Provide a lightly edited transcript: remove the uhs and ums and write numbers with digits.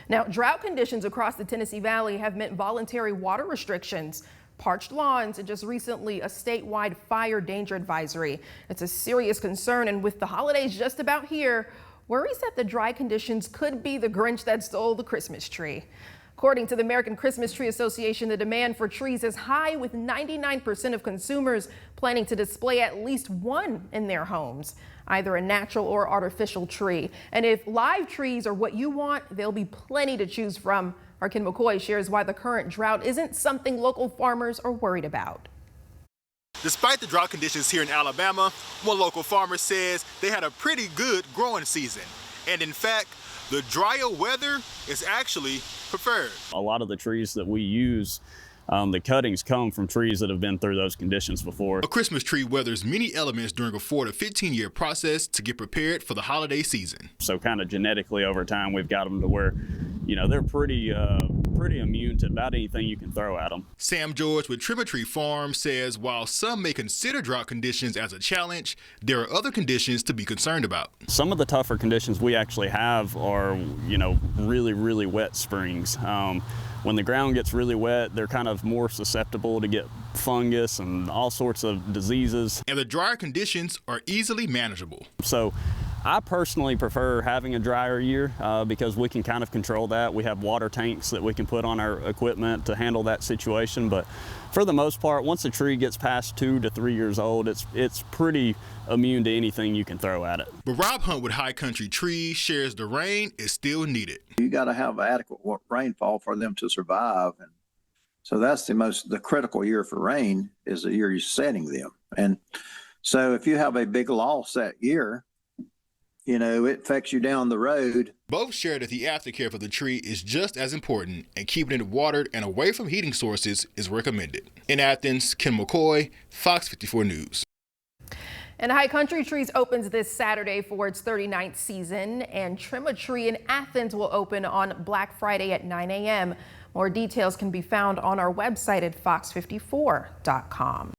Now, drought conditions across the Tennessee Valley have meant voluntary water restrictions, parched lawns, and just recently a statewide fire danger advisory. It's a serious concern, and with the holidays just about here, worries that the dry conditions could be the Grinch that stole the Christmas tree. According to the American Christmas Tree Association, the demand for trees is high, with 99% of consumers planning to display at least one in their homes, either a natural or artificial tree. And if live trees are what you want, there'll be plenty to choose from. Our Ken McCoy shares why the current drought isn't something local farmers are worried about. Despite the drought conditions here in Alabama, one local farmer says they had a pretty good growing season. And in fact, the drier weather is actually preferred. A lot of the trees that we use, the cuttings come from trees that have been through those conditions before. A Christmas tree weathers many elements during a 4 to 15-year process to get prepared for the holiday season. So kind of genetically over time, we've got them to where, they're pretty immune to about anything you can throw at them. Sam George with Tree Farm says while some may consider drought conditions as a challenge, there are other conditions to be concerned about. Some of the tougher conditions we actually have are, really, really wet springs. When the ground gets really wet, they're kind of more susceptible to get fungus and all sorts of diseases. And the drier conditions are easily manageable. So I personally prefer having a drier year because we can kind of control that. We have water tanks that we can put on our equipment to handle that situation. But for the most part, once a tree gets past 2 to 3 years old, it's pretty immune to anything you can throw at it. But Rob Hunt with High Country Trees shares the rain is still needed. You got to have adequate rainfall for them to survive. And so that's the critical year for rain is the year you're setting them. And so if you have a big loss that year, it affects you down the road. Both share that the aftercare for the tree is just as important, and keeping it watered and away from heating sources is recommended. In Athens, Ken McCoy, Fox 54 News. And High Country Trees opens this Saturday for its 39th season, and Trim a Tree in Athens will open on Black Friday at 9 a.m. More details can be found on our website at fox54.com.